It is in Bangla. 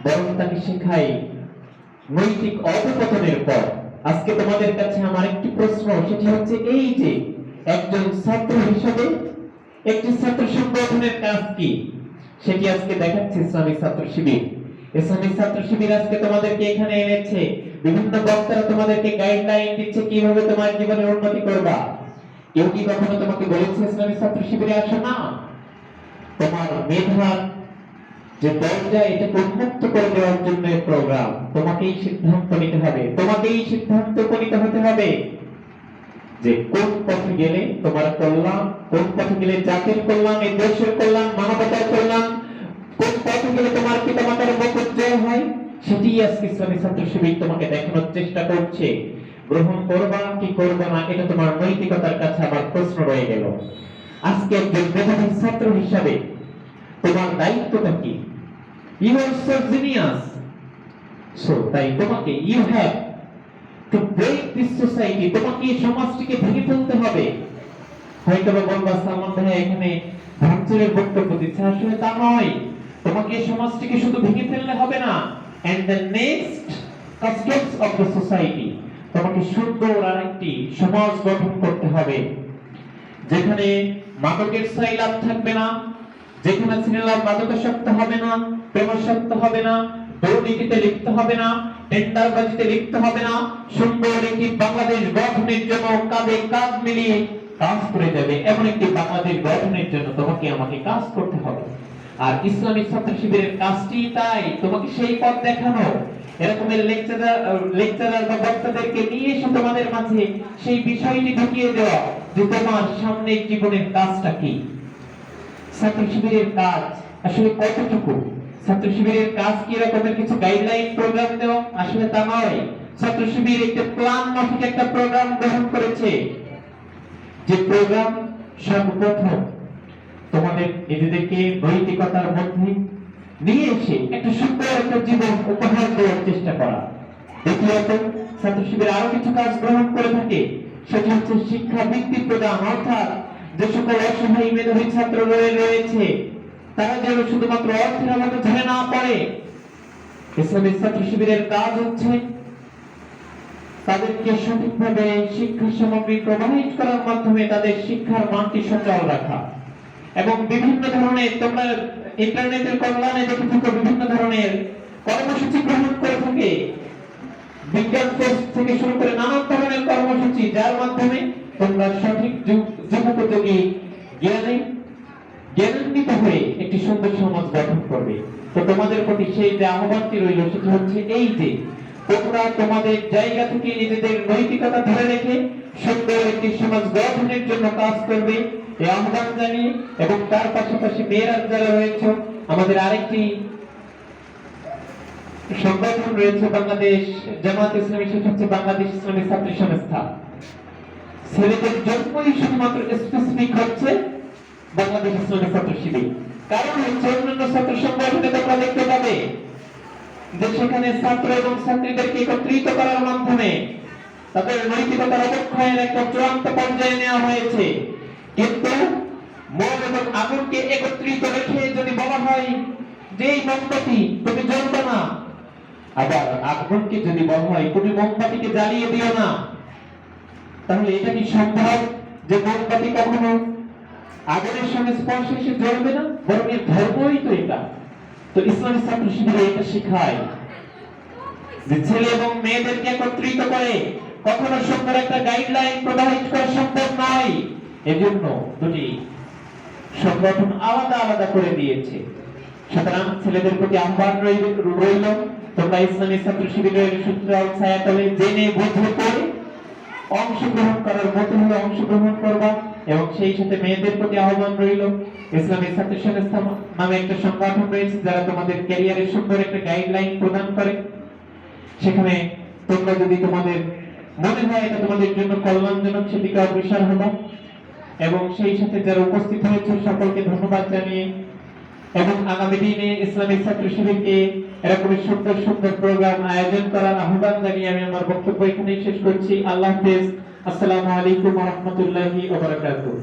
বরং তাকে শেখাই নৈতিক অধঃপতনের পথ। আজকে তোমাদের কাছে আমার একটি প্রশ্ন, সেটি হচ্ছে এই যে একজন ছাত্র হিসেবে একটি ছাত্র সংগঠনের কাজ কি, সেটি আজকে দেখাচ্ছে ইসলামিক ছাত্র শিবির। ইসলামিক ছাত্র শিবির আজকে তোমাদেরকে এখানে এনেছে, বিভিন্ন বক্তারা তোমাদেরকে গাইডলাইন দিচ্ছে কিভাবে তোমার জীবনের উন্নতি করবা। কেউ কি কখনো তোমাকে বলেছে ইসলামিক ছাত্র শিবিরে আসো না? তোমার মেধার যে দরজা, এটা উন্মুক্ত করে দেওয়ার জন্য এই প্রোগ্রাম। তোমাকেই সিদ্ধান্ত নিতে হবে, তোমাকেই সিদ্ধান্ত উপনীত হতে হবে যে কোন পথে গেলে তোমার কল্যাণ, কোন পথে গেলে জাতির কল্যাণ, এই দেশের কল্যাণ, মানবতার কল্যাণ, কোন পথে গেলে তোমার পিতামাতার মুখ উজ্জ্বল হয়, সেটি আজকে ইসলামী ছাত্র শিবির তোমাকে দেখানোর চেষ্টা করছে। গ্রহণ করবা কি করবা না, এটা তোমার নৈতিকতার কাছে আবার প্রশ্ন রয়ে গেল। আজকে একজন মেধাবী ছাত্র হিসাবে তোমার দায়িত্বটা কি? You are so genius, so তাই তোমাকে you have to break this society, তোমাকে এই সমাজটিকে ভেঙে ফেলতে হবে। হয়তো বা বলবা সালমান ভাই এখানে ভাঙচুরের বক্তব্য দিচ্ছে, আসলে তা নয়। তোমাকে এই সমাজটিকে শুধু ভেঙে ফেললে হবে না, and the next customs of the society, তোমাকে সুন্দর আরেকটি সমাজ গঠন করতে হবে যেখানে মাদকের সাইলাভ থাকবে না, যেখানে সিনেমার মাদকাসক্ত হবে না, প্রেমাসক্ত হবে না, দুর্নীতিতে লিপ্ত হবে না, টেন্ডারবাজিতে লিপ্ত হবে না। সুন্দর একটি বাংলাদেশ গঠনের জন্য কাঁধে কাঁধ মিলিয়ে কাজ করে যাবে, এমন একটি বাংলাদেশ গঠনের জন্য তোমাকে আমাকে কাজ করতে হবে। আর ইসলামিক ছাত্র শিবিরের কাজটি তাই, তোমাকে সেই পথ দেখানো। এরকমের লেকচারার বা বক্তাদেরকে নিয়ে এসে তোমাদের মাঝে সেই বিষয়টি ঢুকিয়ে দেওয়া যে তোমার সামনে জীবনের কাজটা কি। ছাত্র শিবিরের কাজ আসলে কতটুকু? ছাত্র শিবিরের কাজ কি রকমের কিছু গাইডলাইন প্রোগ্রাম দেওয়া? আসলে তা নয়। ছাত্র শিবির একটা প্ল্যান মাফিক একটা প্রোগ্রাম গ্রহণ করেছে, যে প্রোগ্রাম সর্বপ্রথম তোমাদের নিজেদেরকে নৈতিকতার মধ্যে নিয়ে এসে একটা সুন্দর একটা জীবন উপহার দেওয়ার চেষ্টা করা। দ্বিতীয়ত, ছাত্র শিবির আরো কিছু কাজ গ্রহণ করে থাকে, সেটি হচ্ছে শিক্ষা বৃত্তি প্রদান, অর্থাৎ যে সকল অসহায় মেধাবী ছাত্র রয়েছে তারা যেন শুধুমাত্র অর্থের অভাবে ঝরে না পড়ে। ইসলামিক ছাত্র শিবিরের কাজ হচ্ছে তাদেরকে সঠিকভাবে শিক্ষা সামগ্রী প্রোভাইড করার মাধ্যমে তাদের শিক্ষার মানটি সচল রাখা। এবং বিভিন্ন ধরনের, তোমরা ইন্টারনেটের কল্যাণে দেখে থাকো, বিভিন্ন ধরনের কর্মসূচি গ্রহণ করে থাকে, বিজ্ঞান ফেস্ট থেকে শুরু করে নানান ধরনের কর্মসূচি, যার মাধ্যমে তোমরা সঠিক যুগোপযোগী জ্ঞানান্বিত হয়ে একটি সুন্দর সমাজ গঠন করবে। তো তোমাদের প্রতি সেই যে আহ্বানটি রইল, সেটি হচ্ছে এই যে তোমরা তোমাদের জায়গা থেকে নিজেদের নৈতিকতা ধরে রেখে সুন্দর একটি সমাজ গঠনের জন্য কাজ করবে, এই আহ্বান জানিয়ে। এবং তার পাশাপাশি মেয়েরা যারা রয়েছে, আমাদের আরেকটি সংগঠন রয়েছে বাংলাদেশ জামাত ইসলামী, সেটা হচ্ছে বাংলাদেশ ইসলামী ছাত্র সংস্থা। ছেলেদের জন্যই শুধুমাত্র স্পেসিফিক হচ্ছে বাংলাদেশ ইসলামী ছাত্র শিবির। কারণ হচ্ছে অন্যান্য ছাত্র সংগঠনে তোমরা দেখতে পাবে যে সেখানে ছাত্র এবং ছাত্রীদেরকে একত্রিত করার মাধ্যমে তাদের নৈতিকতার অবক্ষয়ের একটা চূড়ান্ত পর্যায়ে নেওয়া হয়েছে। কিন্তু মোম এবং আগুনকে একত্রিত রেখে যদি বলা হয় যে এই মোমবাতি তুমি জ্বলবে না, আবার আগুনকে যদি বলা হয় তুমি মোমবাতিকে জ্বালিয়ে দিও না, তাহলে এটা কি সম্ভব যে মোমবাতি কখনো আগুনের সঙ্গে স্পর্শে এসে জ্বলবে না? বরং এর ধর্মই তো এটা। তো ইসলামী ছাত্র শিবির এটা শেখায় যে ছেলে এবং মেয়েদেরকে একত্রিত করে কখনো সুন্দর একটা গাইডলাইন প্রোভাইড করা সম্ভব নয়। এজন্য দুটি সংগঠন আলাদা আলাদা করে দিয়েছে। সুতরাং ছেলেদের প্রতি আহ্বান রইল, তোমরা ইসলামী ছাত্র শিবিরের সূত্রাল ছায়াতলে জেনে বুঝে পড়ে অংশগ্রহণ করার মতো হলে অংশগ্রহণ করবা। এবং সেই সাথে মেয়েদের প্রতি আহ্বান রইল, ইসলামী ছাত্র সংস্থা নামে একটা সংগঠন রয়েছে যারা তোমাদের ক্যারিয়ারের সুন্দর একটা গাইডলাইন প্রদান করে। সেখানে তোমরা যদি তোমাদের মনে হয় এটা তোমাদের জন্য কল্যাণজনক, সেদিকে অগ্রসর হবা। এবং সেই সাথে যারা উপস্থিত হয়েছে সকলকে ধন্যবাদ জানিয়ে এবং আগামী দিনে ইসলামিক ছাত্র শিবিরকে এরকম সুন্দর সুন্দর প্রোগ্রাম আয়োজন করার আহ্বান জানিয়ে আমি আমার বক্তব্য এখানেই শেষ করছি। আল্লাহ হাফেজ। আসসালামু আলাইকুম ওয়া রাহমাতুল্লাহি ওয়া বারাকাতুহু।